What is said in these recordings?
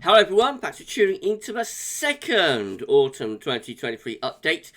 Hello everyone, back to tuning into the second Autumn 2023 update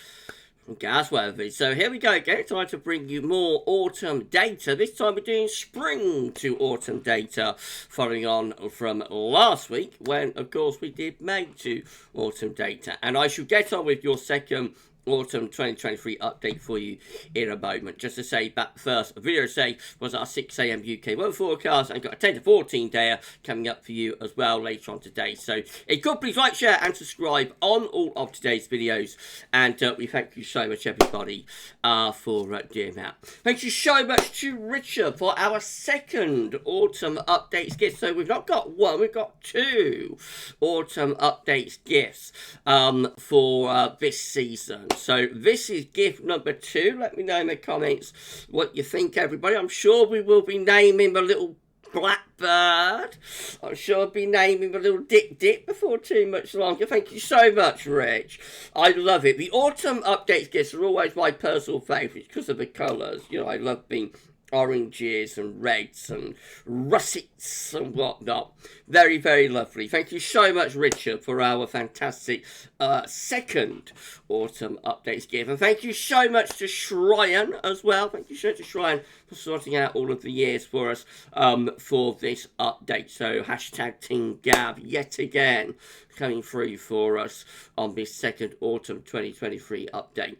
from GavsWeatherVids. So here we go again, time to bring you more autumn data. This time we're doing spring to autumn data, following on from last week when of course we did May to autumn data. And I shall get on with your second Autumn 2023 update for you in a moment. Just to say back first, video say was our 6 a.m. UK weather forecast, and got a 10 to 14 day coming up for you as well later on today. So if you could please like, share and subscribe on all of today's videos, and we thank you so much everybody for doing that. Thank you so much to Richard for our second autumn updates gift. So we've not got one, we've got two autumn updates gifts for this season. So this is gift number 2. Let me know in the comments what you think, everybody. I'm sure we will be naming the little blackbird. I'm sure I'll be naming the little Dick before too much longer. Thank you so much, Rich. I love it. The autumn updates gifts are always my personal favourites because of the colours. You know, I love being oranges and reds and russets and whatnot. Very, very lovely. Thank you so much, Richard, for our fantastic second autumn updates gift. And thank you so much to Shryan as well. Thank you so much to Shryan for sorting out all of the years for us for this update. So hashtag Team Gav yet again coming through for us on this second autumn 2023 update.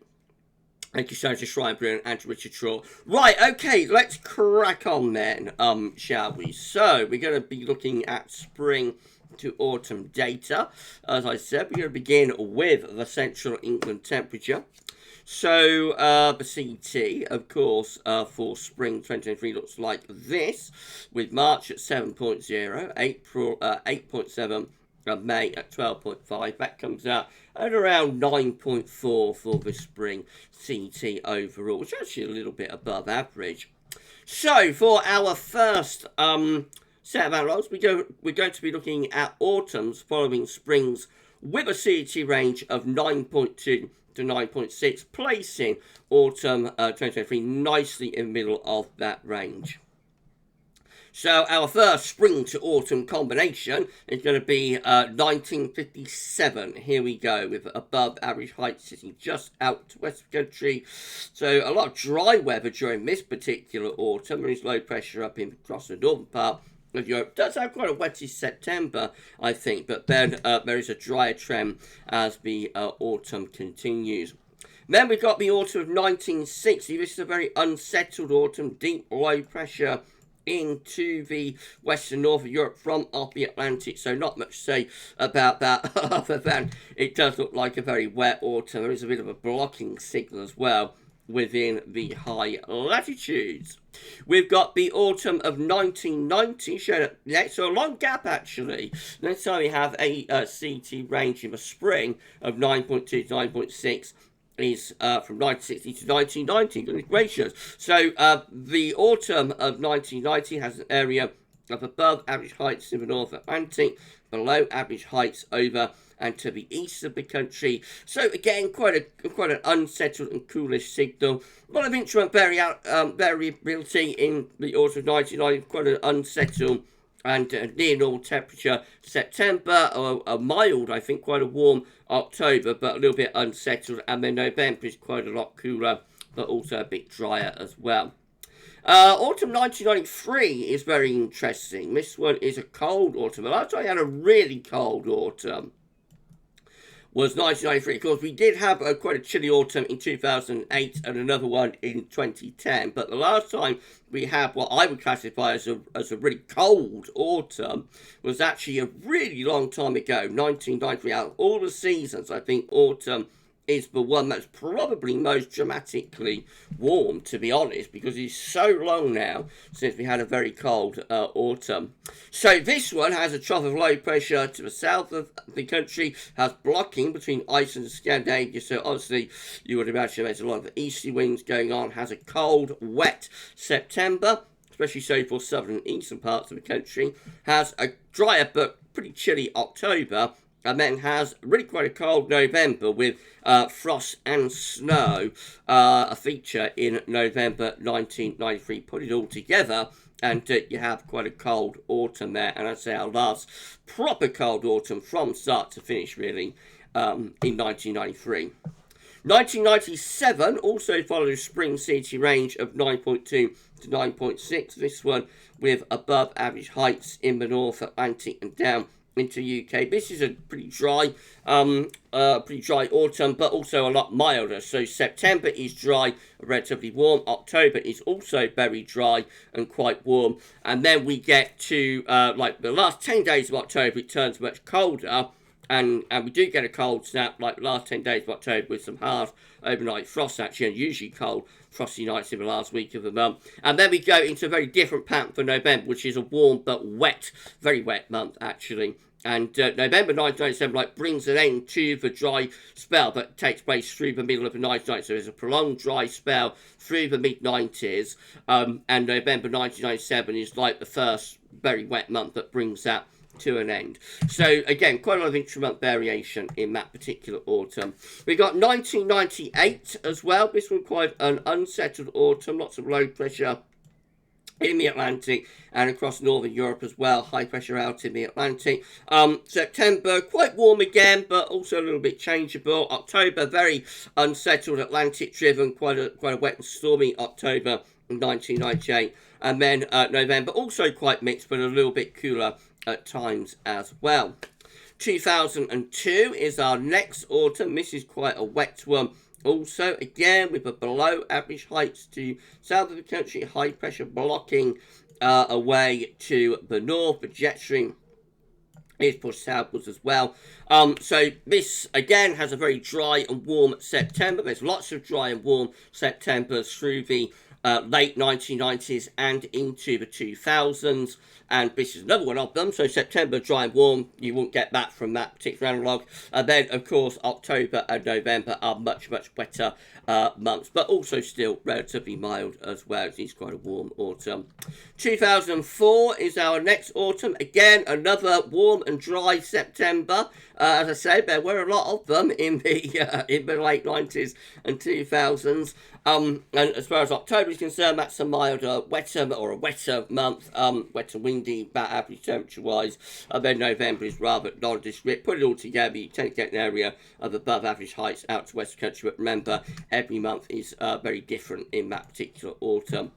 Thank you so much to Shrine Bruin and to Richard Shaw. Right, okay, let's crack on then, shall we? So, we're going to be looking at spring to autumn data. As I said, we're going to begin with the Central England temperature. So, the CT, of course, for spring 2023 looks like this, with March at 7.0, April 8.7, May at 12.5. That comes out at around 9.4 for the spring CT overall, which is actually a little bit above average. So for our first set of analogues, we're going to be looking at autumns following springs with a CT range of 9.2 to 9.6, placing autumn 2023 nicely in the middle of that range. So our first spring to autumn combination is going to be 1957. Here we go, with above average height sitting just out to west of the country. So a lot of dry weather during this particular autumn. There is low pressure up in across the northern part of Europe. It does have quite a wettish September, I think, but then there is a drier trend as the autumn continues. Then we've got the autumn of 1960. This is a very unsettled autumn, deep low pressure into the western north of Europe from off the Atlantic, so not much to say about that other than it does look like a very wet autumn. There is a bit of a blocking signal as well within the high latitudes. We've got the autumn of 1990 shown up next, so a long gap actually. Next time we have a CT range in the spring of 9.2 to 9.6. Is from 1960 to 1990. Goodness gracious. So the autumn of 1990 has an area of above average heights in the North Atlantic, below average heights over and to the east of the country. So again, quite an unsettled and coolish signal. A lot of instrument variability in the autumn of 1990. Quite an unsettled and near normal temperature. September, a mild, I think, quite a warm October, but a little bit unsettled. And then November is quite a lot cooler, but also a bit drier as well. Autumn 1993 is very interesting. This one is a cold autumn. The last time I had a really cold autumn was 1993. Of course, we did have quite a chilly autumn in 2008 and another one in 2010. But the last time we had what I would classify as a really cold autumn was actually a really long time ago, 1993. Out of all the seasons, I think autumn is the one that's probably most dramatically warm, to be honest, because it's so long now since we had a very cold autumn. So this one has a trough of low pressure to the south of the country, has blocking between Iceland and Scandinavia, so obviously you would imagine there's a lot of easterly winds going on, has a cold, wet September, especially so for southern and eastern parts of the country, has a drier but pretty chilly October, and then has really quite a cold November with frost and snow, a feature in November 1993. Put it all together, and you have quite a cold autumn there. And I'd say our last proper cold autumn from start to finish, really, in 1993. 1997 also followed a spring CT range of 9.2 to 9.6. This one with above average heights in the North Atlantic and down into UK. This is a pretty dry autumn, but also a lot milder. So September is dry, relatively warm. October is also very dry and quite warm. And then we get to like the last 10 days of October, it turns much colder. And we do get a cold snap like the last 10 days of October with some hard overnight frost, actually, and usually cold, frosty nights in the last week of the month. And then we go into a very different pattern for November, which is a warm but wet, very wet month, actually. And November 1997 brings an end to the dry spell that takes place through the middle of the 1990s. So there's a prolonged dry spell through the mid-90s. And November 1997 is like the first very wet month that brings that to an end. So again, quite a lot of intra-month variation in that particular autumn. We got 1998 as well. This was quite an unsettled autumn. Lots of low pressure in the Atlantic and across northern Europe as well. High pressure out in the Atlantic. September, quite warm again, but also a little bit changeable. October, very unsettled, Atlantic driven, quite a wet and stormy October in 1998. And then November, also quite mixed, but a little bit cooler at times as well. 2002 is our next autumn. This is quite a wet one. Also, again, with a below average heights to south of the country, high pressure blocking away to the north. The jet stream is pushed southwards as well. So this, again, has a very dry and warm September. There's lots of dry and warm Septembers through the late 1990s and into the 2000s. And this is another one of them. So September, dry and warm. You won't get that from that particular analogue. And then, of course, October and November are much, much wetter months. But also still relatively mild as well. It's quite a warm autumn. 2004 is our next autumn. Again, another warm and dry September. As I say, there were a lot of them in the late 90s and 2000s. And as far as October is concerned, that's a milder, wetter, or a wetter month, wetter, windy, about average temperature-wise. And then November is rather nondescript. Put it all together, you tend to get an area of above average heights out to west country. But remember, every month is very different in that particular autumn.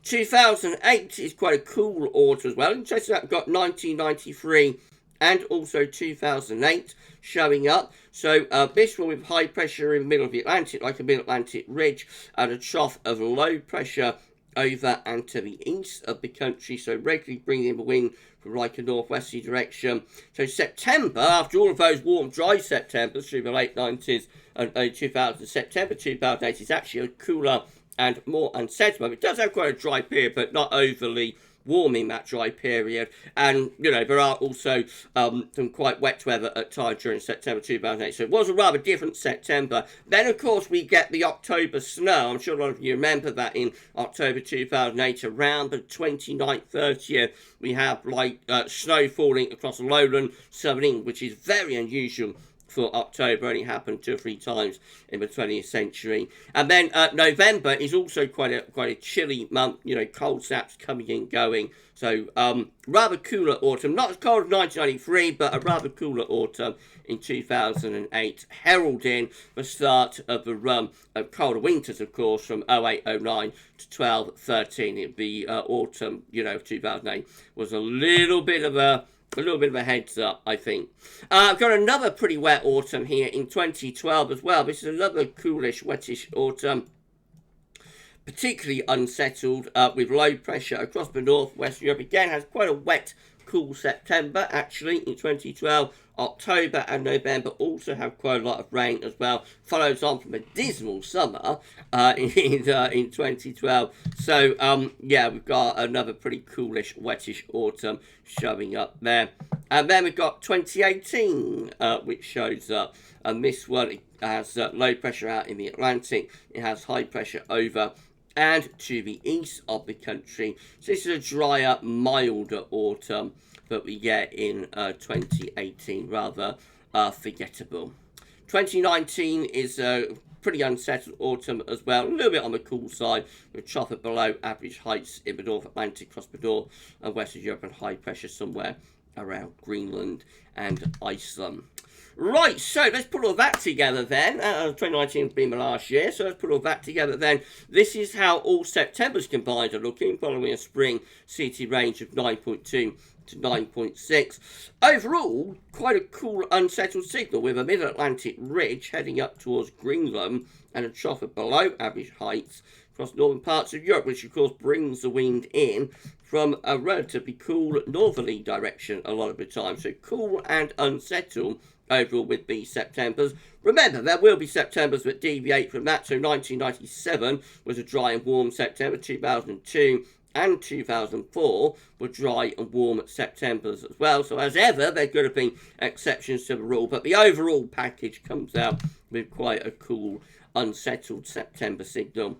2008 is quite a cool autumn as well. Interesting that we've got 1993 and also 2008 showing up. So this one with high pressure in the middle of the Atlantic, like a mid-Atlantic ridge, and a trough of low pressure over and to the east of the country, so regularly bringing in the wind from like a northwesterly direction. So September, after all of those warm, dry Septembers through the late 90s and early 2000s, September 2008 is actually a cooler and more unsettled. It does have quite a dry period, but not overly warm in that dry period. And, you know, there are also some quite wet weather at times during September 2008. So it was a rather different September. Then, of course, we get the October snow. I'm sure a lot of you remember that in October 2008, around the 29th, 30th, we have like snow falling across the lowland, southern England, which is very unusual for October. Only happened 2 or 3 times in the 20th century. And then November is also quite a chilly month, you know, cold snaps coming in, going. So rather cooler autumn, not as cold as 1993, but a rather cooler autumn in 2008, heralding the start of the run of colder winters, of course, from 08-09 to 12-13. The autumn, you know, of 2008 was a little bit of a heads up, I think. I've got another pretty wet autumn here in 2012 as well. This is another coolish, wettish autumn, particularly unsettled with low pressure across the northwest Europe. Again, has quite a wet, cool September, actually, in 2012. October and November also have quite a lot of rain as well. Follows on from a dismal summer in 2012. So, yeah, we've got another pretty coolish, wettish autumn showing up there. And then we've got 2018, which shows up. And this one has low pressure out in the Atlantic. It has high pressure over and to the east of the country. So this is a drier, milder autumn that we get in 2018, rather forgettable. 2019 is pretty unsettled autumn as well. A little bit on the cool side, with trough at below average heights in the North Atlantic, across the North and Western Europe, and high pressure somewhere around Greenland and Iceland. Right, so let's put all that together then. 2019 has been the last year, so let's put all that together then. This is how all September's combined are looking, following a spring CT range of 9.2 to 9.6. Overall, quite a cool unsettled signal, with a mid-Atlantic ridge heading up towards Greenland and a trough of below average heights across northern parts of Europe, which of course brings the wind in from a relatively cool northerly direction a lot of the time. So cool and unsettled overall with these Septembers. Remember, there will be Septembers that deviate from that. So 1997 was a dry and warm September. 2002 and 2004 were dry and warm Septembers as well. So as ever, there could have been exceptions to the rule, but the overall package comes out with quite a cool unsettled September signal.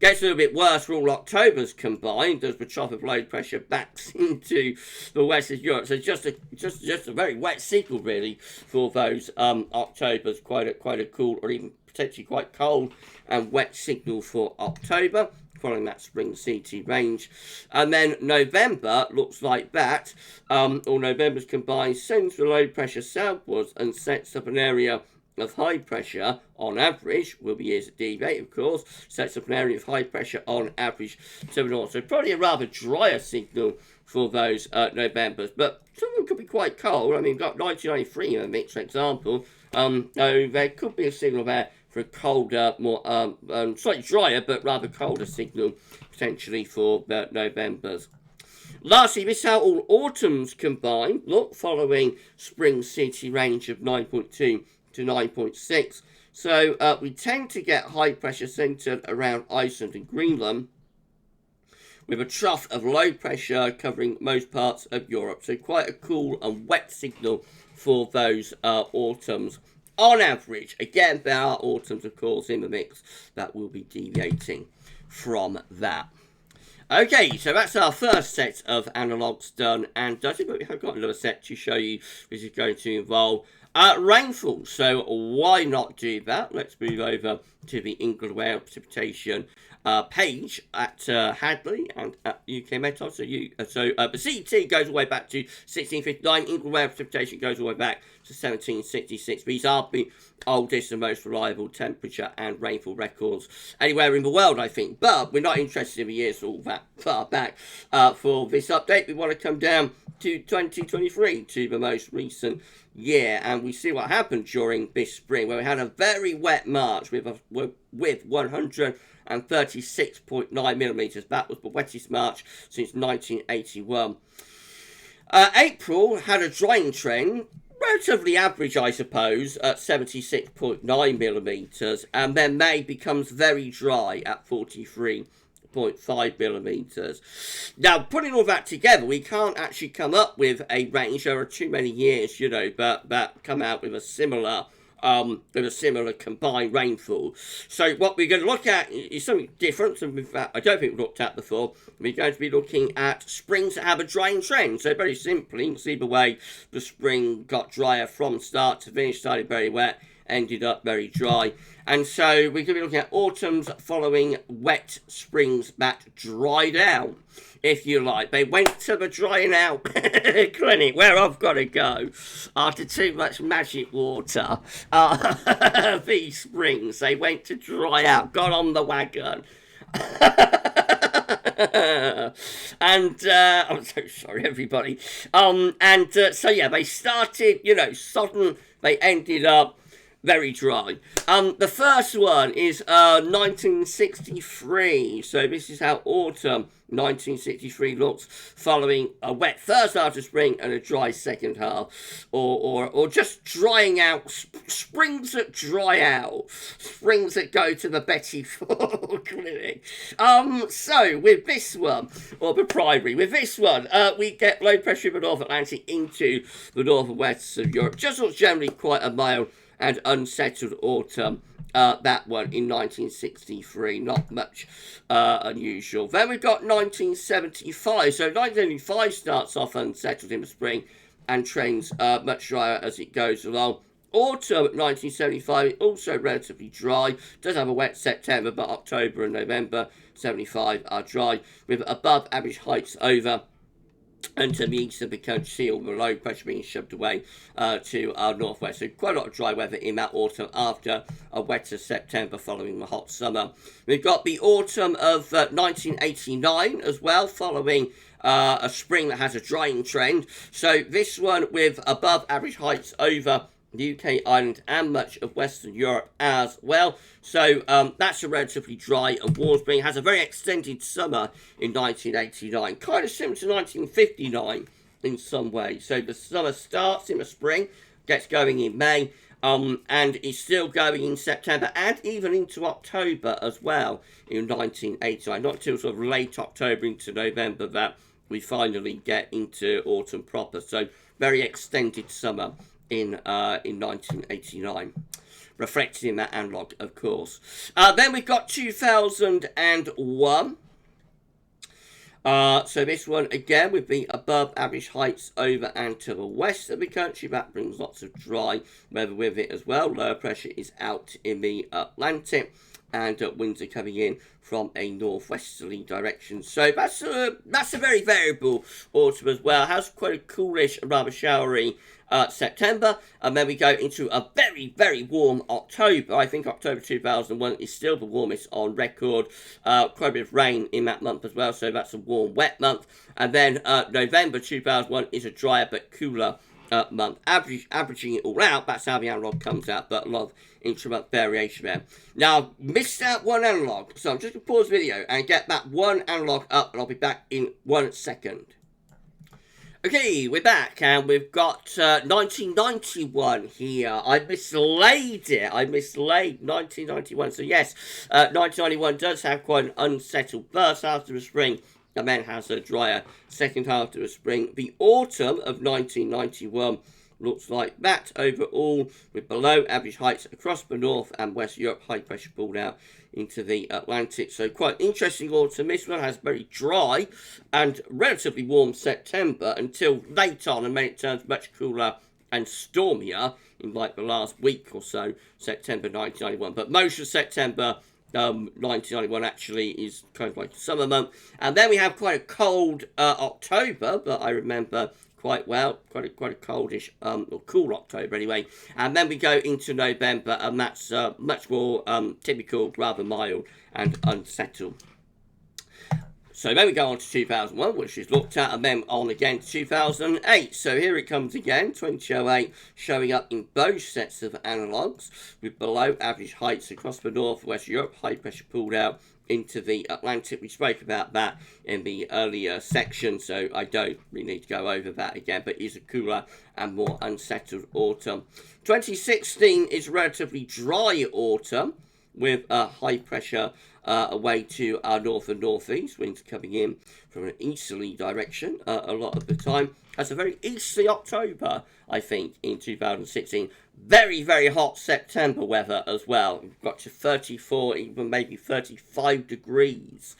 Gets a little bit worse for all Octobers combined as the trough of low pressure backs into the west of Europe. So just a very wet signal really for those Octobers. Quite a cool, or even potentially quite cold and wet signal for October, following that spring CT range. And then November looks like that. All November's combined sends the low pressure southwards and sets up an area of high pressure on average, will be years at deviate of course, sets up an area of high pressure on average to the north. So probably a rather drier signal for those Novembers, but some of them could be quite cold. I mean, got 1993 in the mix, for example. There could be a signal there for a colder, more slightly drier, but rather colder signal potentially for the Novembers. Lastly, this is how all autumns combined look, following spring CT range of 9.2 to 9.6. So we tend to get high pressure centred around Iceland and Greenland, with a trough of low pressure covering most parts of Europe. So quite a cool and wet signal for those autumns. On average, again, there are autumns, of course, in the mix that will be deviating from that. Okay, so that's our first set of analogues done and dusted, but we have got another set to show you, which is going to involve rainfall. So why not do that? Let's move over to the England Wales precipitation page at Hadley and at UK Met Office. So the CT goes all the way back to 1659. England Wales precipitation goes all the way back to 1766. These are the oldest and most reliable temperature and rainfall records anywhere in the world, I think. But we're not interested in the years all that far back. For this update, we want to come down to 2023, to the most recent year, and we see what happened during this spring, where we had a very wet March with 136.9 millimetres. That was the wettest March since 1981. April had a drying trend, relatively average, I suppose, at 76.9 millimetres, and then May becomes very dry at 43.5 millimetres. Now, putting all that together, we can't actually come up with a range. There are too many years, that come out with a similar combined rainfall. So what we're going to look at is something different, and I don't think we've looked at before. We're going to be looking at springs that have a drying trend. So very simply, you can see the way the spring got drier from start to finish, started very wet, ended up very dry. And so we're going to be looking at autumns following wet springs that dried out, if you like. They went to the drying out clinic, where I've got to go after too much magic water. These springs, they went to dry out, got on the wagon. And I'm so sorry, everybody. So yeah, they started, sodden, they ended up very dry. The first one is 1963. So this is how autumn 1963 looks, following a wet first half of spring and a dry second half, or just drying out. Springs that dry out, springs that go to the Betty Ford clinic. So with this one, or the primary, with this one, we get low pressure in the North Atlantic into the north and west of Europe. Just looks generally quite a mild and unsettled autumn, that one in 1963, not much unusual. Then we've got 1975, so 1975 starts off unsettled in the spring and trends much drier as it goes along. Autumn 1975, also relatively dry. Does have a wet September, but October and November 75 are dry, with above average heights over and to the east of the country, all the low pressure being shoved away to our northwest. So quite a lot of dry weather in that autumn after a wetter September following the hot summer. We've got the autumn of 1989 as well, following a spring that has a drying trend. So this one with above average heights over the UK, Ireland, and much of Western Europe as well. So that's a relatively dry and warm spring. It has a very extended summer in 1989, kind of similar to 1959 in some ways. So the summer starts in the spring, gets going in May, and is still going in September and even into October as well in 1989. Not until sort of late October into November that we finally get into autumn proper. So very extended summer in 1989, reflected in that analogue, of course. Then we've got 2001. So this one, again, with the above average heights over and to the west of the country. That brings lots of dry weather with it as well. Lower pressure is out in the Atlantic, and winds are coming in from a northwesterly direction. So that's a very variable autumn as well. It has quite a coolish, rather showery September, and then we go into a very, very warm October. I think October 2001 is still the warmest on record. Quite a bit of rain in that month as well, so that's a warm, wet month. And then November 2001 is a drier but cooler month. Averaging it all out, that's how the analog comes out, but a lot of intra-month variation there. Now, missed out one analog, so I'm just going to pause the video and get that one analog up, and I'll be back in 1 second. Okay, we're back, and we've got 1991 here. I mislaid it. I mislaid 1991. So yes, 1991 does have quite an unsettled first half of the spring, and then has a drier second half of the spring. The autumn of 1991 looks like that overall, with below average heights across the North and West Europe, high pressure pulled out into the Atlantic. So quite interesting autumn. This one has very dry and relatively warm September until late on, and then it turns much cooler and stormier in like the last week or so, September 1991. But most of September 1991 actually is kind of like a summer month. And then we have quite a cold October, but I remember quite well, quite a coldish or cool October anyway. And then we go into November, and that's much more typical, rather mild and unsettled. So then we go on to 2001, which is looked at, and then on again to 2008. So here it comes again, 2008, showing up in both sets of analogues, with below average heights across the North West Europe, high pressure pulled out into the Atlantic. We spoke about that in the earlier section, so I don't really need to go over that again, but it is a cooler and more unsettled autumn. 2016 is a relatively dry autumn, with a high pressure away to our north and northeast, winds coming in from an easterly direction a lot of the time. Has a very easterly October, I think, in 2016. Very, very hot September weather as well. We've got to 34, even maybe 35 degrees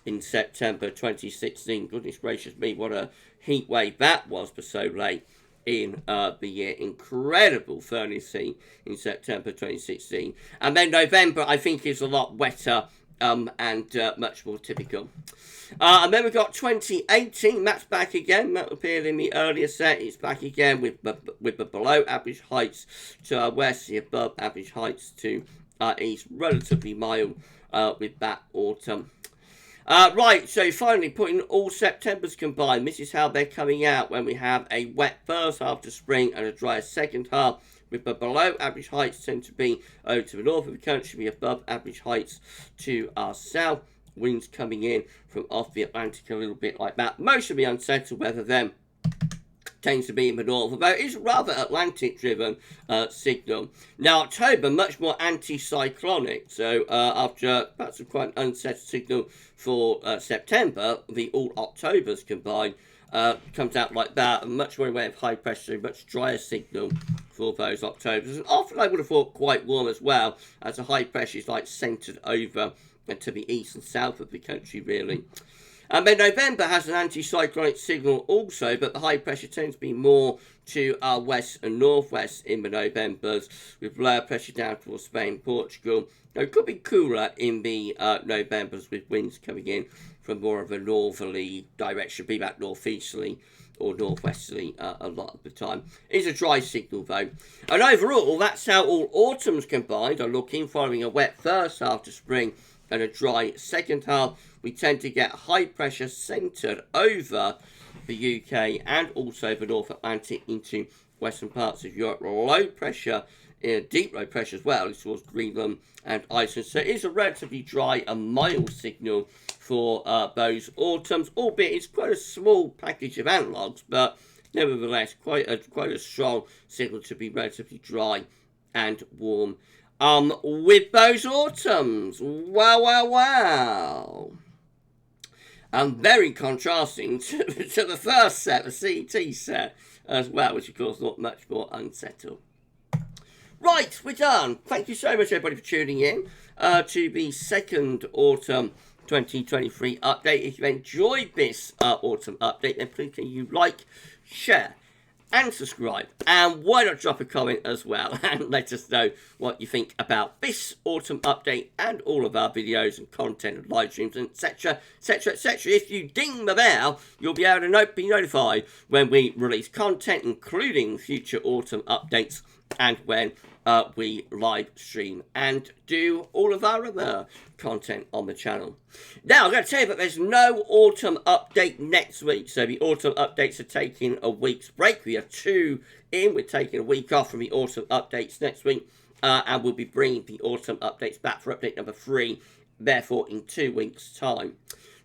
in September 2016. Goodness gracious me, what a heat wave that was for so late in the year. Incredible furnace heat in September 2016. And then November, I think, is a lot wetter and much more typical. And then we've got 2018, that's back again. That appeared in the earlier set. It's back again with the below average heights to our west, the above average heights to our east. Relatively mild with that autumn. Right, so finally putting all Septembers combined, this is how they're coming out when we have a wet first half to spring and a dry second half, with the below average heights tend to be over to the north of the country, the above average heights to our south. Winds coming in from off the Atlantic a little bit like that. Most of the unsettled weather then tends to be in the north, although it is rather Atlantic-driven signal. Now, October, much more anti-cyclonic, so after perhaps quite an unsettled signal for September, the all Octobers combined comes out like that, and much more in way of high pressure, much drier signal for those Octobers. And often I would have thought quite warm as well, as the high pressure is like centred over to the east and south of the country, really. Mid-November has an anticyclonic signal also, but the high pressure tends to be more to our west and northwest in mid-Novembers, with lower pressure down towards Spain, Portugal. It could be cooler in the Novembers, with winds coming in from more of a northerly direction, be that northeasterly or northwesterly a lot of the time. It's a dry signal though. And overall, that's how all autumns combined are looking, following a wet first half to spring and a dry second half. We tend to get high pressure centred over the UK and also the North Atlantic into western parts of Europe. Low pressure, deep low pressure as well, towards Greenland and Iceland. So it is a relatively dry and mild signal for those autumns, albeit it's quite a small package of analogues, but nevertheless quite a strong signal to be relatively dry and warm with those autumns. Wow. And very contrasting to the first set, the CET set as well, which of course is not much more unsettled. Right, we're done. Thank you so much everybody for tuning in to the second autumn 2023 update. If you enjoyed this autumn update, then please can you like, share and subscribe, and why not drop a comment as well and let us know what you think about this autumn update and all of our videos and content and live streams, etc. If you ding the bell, you'll be able to be notified when we release content, including future autumn updates and when we live stream and do all of our other content on the channel. Now, I'm going to tell you that there's no autumn update next week. So the autumn updates are taking a week's break. We have 2 in. We're taking a week off from the autumn updates next week. And we'll be bringing the autumn updates back for update number 3, therefore in 2 weeks' time.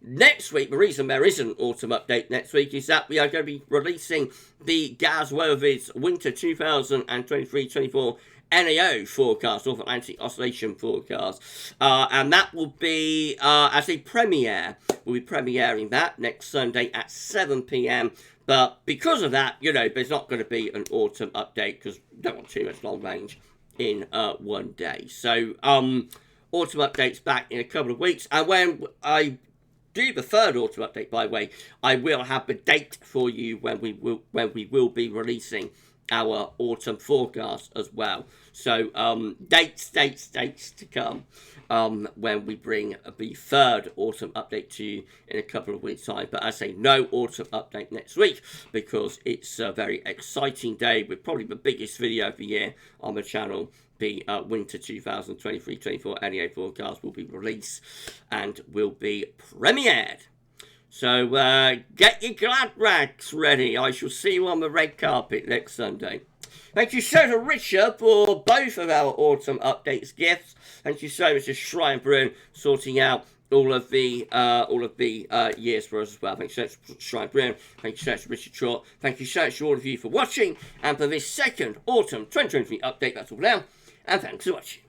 Next week, the reason there is an autumn update next week is that we are going to be releasing the GavsWeatherVids Winter 2023-24 NAO forecast, North Atlantic Oscillation forecast, and that will be as a premiere. We'll be premiering that next Sunday at 7 p.m. But because of that, there's not going to be an autumn update because we don't want too much long range in one day. So autumn updates back in a couple of weeks, and when I do the third autumn update, by the way, I will have the date for you when we will be releasing our autumn forecast as well. So dates to come when we bring the third autumn update to you in a couple of weeks' time. But I say no autumn update next week because it's a very exciting day with probably the biggest video of the year on the channel. The Winter 2023-24 NEA forecast will be released and will be premiered. So get your glad rags ready. I shall see you on the red carpet next Sunday. Thank you so to Richard for both of our autumn updates gifts. Thank you so much to Shrine Bruin sorting out all of the years for us as well. Thank you so much to Shrine Bruin. Thank you so much to Richard Trott. Thank you so much to all of you for watching and for this second autumn 2023 update. That's all now. And thanks for watching.